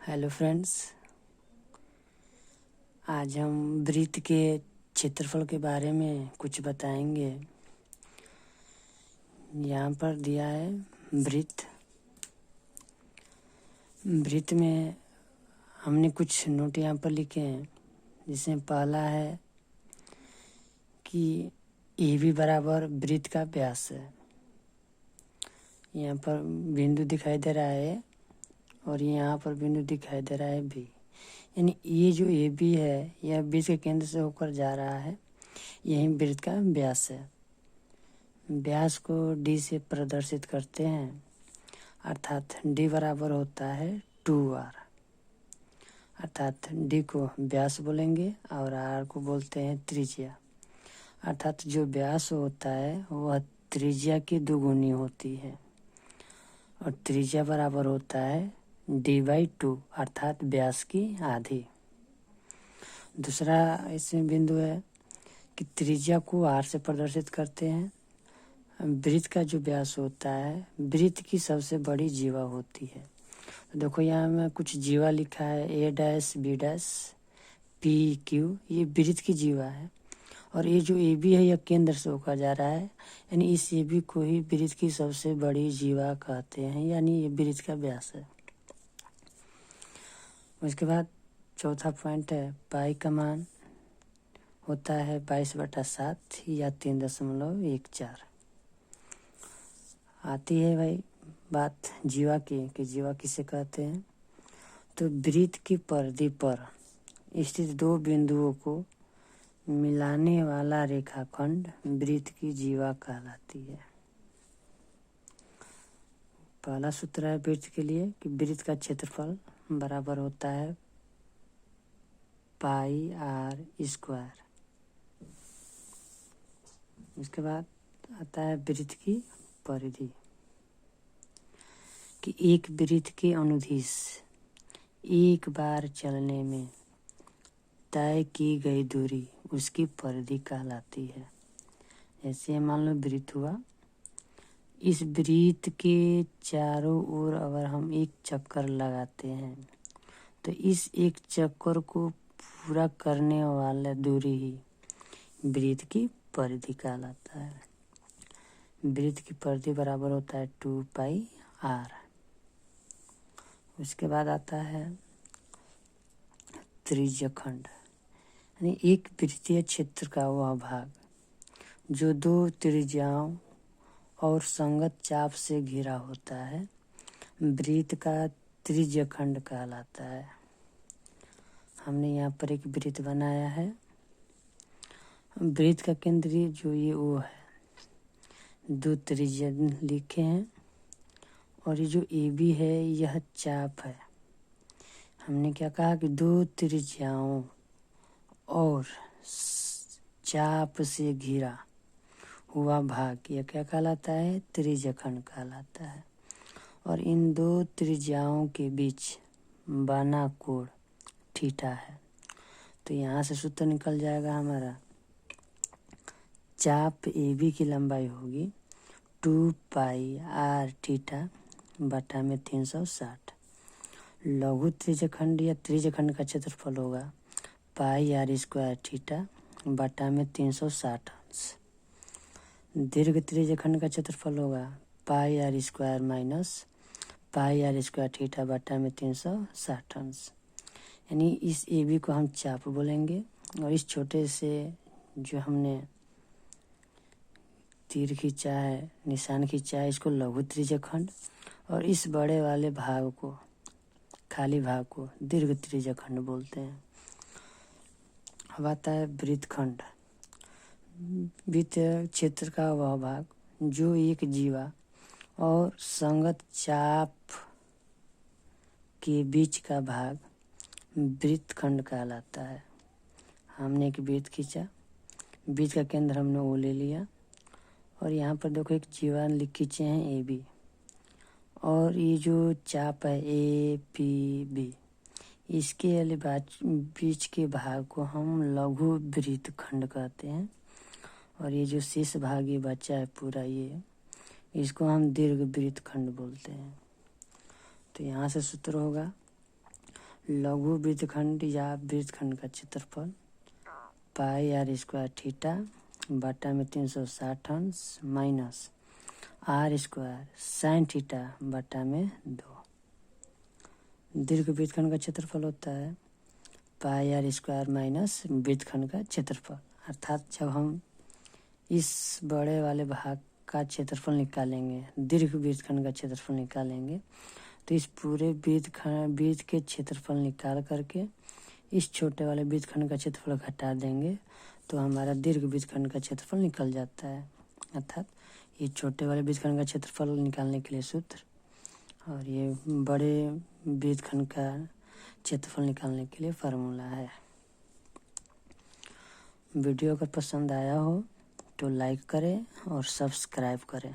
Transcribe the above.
Hello friends, आज हम वृत्त के क्षेत्रफल के बारे में कुछ बताएंगे। यहाँ पर दिया है वृत्त। वृत्त में हमने कुछ नोट यहाँ पर लिखे हैं, जिसमें पहला है कि AB बराबर वृत्त का व्यास है। यहाँ पर बिंदु दिखाई दे रहा है और यहाँ पर बिंदु दिखाई दे रहा है B। यानी ये जो AB है यह वृत्त के केंद्र से होकर जा रहा है, यही वृत्त का व्यास है। व्यास को D से प्रदर्शित करते हैं, अर्थात D बराबर होता है 2R। अर्थात D को व्यास बोलेंगे और R को बोलते हैं त्रिज्या। अर्थात जो व्यास होता है वह त्रिज्या की दुगुनी होती है और त्रिज्या बराबर होता है D/2, अर्थात व्यास की आधी। दूसरा इसमें बिंदु है कि त्रिज्या को R से प्रदर्शित करते हैं। वृत्त का जो व्यास होता है वृत्त की सबसे बड़ी जीवा होती है। तो देखो यहाँ में कुछ जीवा लिखा है A' B' P Q, ये वृत्त की जीवा है। और ये जो AB है यह केंद्र से होकर जा रहा है, यानी इस AB को ही वृत्त की सबसे बड़ी जीवा कहते हैं, यानी ये वृत्त का व्यास है। उसके बाद चौथा पॉइंट है पाई का मान होता है 22/7 या 3.14। आती है भाई बात जीवा की कि जीवा किसे कहते हैं। तो वृत्त की परिधि पर स्थित दो बिंदुओं को मिलाने वाला रेखाखंड वृत्त की जीवा कहलाती है। पहला सूत्र है वृत्त के लिए कि वृत्त का क्षेत्रफल बराबर होता है πr²। इसके बाद आता है वृत्त की परिधि कि एक वृत्त के अनुदिश एक बार चलने में तय की गई दूरी उसकी परिधि कहलाती है। जैसे मान लो वृत्त हुआ, इस वृत्त के चारों ओर अगर हम एक चक्कर लगाते हैं तो इस एक चक्कर को पूरा करने वाला दूरी ही वृत्त की परिधि कहलाता है। वृत्त की परिधि बराबर होता है 2πr। उसके बाद आता है त्रिज्यखंड, यानी एक वृत्तीय क्षेत्र का वह भाग जो दो त्रिज्याओं और संगत चाप से घिरा होता है वृत्त का त्रिज्यखंड कहलाता है। हमने यहाँ पर एक वृत्त बनाया है। वृत्त का केंद्र जो ये वो है, दो त्रिज्या लिखे हैं और ये जो AB है यह चाप है। हमने क्या कहा कि दो त्रिज्याओं और चाप से घिरा हुआ भाग यह क्या कहलाता है, त्रिज्यखंड कहलाता है। और इन दो त्रिज्याओं के बीच बना कोण थीटा है। तो यहाँ से सूत्र निकल जाएगा हमारा, चाप AB की लंबाई होगी 2πr थीटा बटा में 360। लघु त्रिज्यखंड या त्रिज्यखंड का क्षेत्रफल होगा πr² थीटा बटा में 360 अंश। दीर्घ त्रिज्यखंड का क्षेत्रफल होगा πr² माइनस πr² थीटा बटा में 360 अंश। यानी इस AB को हम चाप बोलेंगे और इस छोटे से जो हमने तीर खींचा है, निशान खींचा है, इसको लघु त्रिज्यखंड और इस बड़े वाले भाग को, खाली भाग को दीर्घ त्रिज्यखंड बोलते हैं। अब आता है वृत्तखंड। वृत्त क्षेत्र का वह भाग जो एक जीवा और संगत चाप के बीच का भाग वृत्तखंड कहलाता है। हमने एक वृत्त खींचा, वृत्त का केंद्र हमने वो ले लिया और यहाँ पर देखो एक जीवा खींचे हैं AB और ये जो चाप है APB, इसके बीच के भाग को हम लघु वृत्तखंड कहते हैं। और ये जो शेष भाग ये बचा है पूरा, ये इसको हम दीर्घ वृत्तखंड बोलते हैं। तो यहाँ से सूत्र होगा लघु वृत्तखंड या वृत्तखंड का क्षेत्रफल पाई आर स्क्वायर थीटा बटा में 360 अंश minus r square sine theta बटा में 2। दीर्घ वृत्तखंड का क्षेत्रफल होता है पाई आर स्क्वायर माइनस वृत्तखंड का क्षेत्रफल। अर्थात जब हम इस बड़े वाले भाग का क्षेत्रफल निकालेंगे, दीर्घ वृत्तखंड का क्षेत्रफल निकालेंगे, तो इस पूरे वृत्त के क्षेत्रफल निकाल करके इस छोटे वाले वृत्तखंड का क्षेत्रफल घटा देंगे तो हमारा दीर्घ वृत्तखंड का क्षेत्रफल निकल जाता है। अर्थात ये छोटे वाले वृत्तखंड का क्षेत्रफल निकालने के लिए सूत्र और ये बड़े वृत्तखंड का क्षेत्रफल निकालने के लिए फार्मूला है। वीडियो अगर पसंद आया हो तो लाइक करें और सब्सक्राइब करें।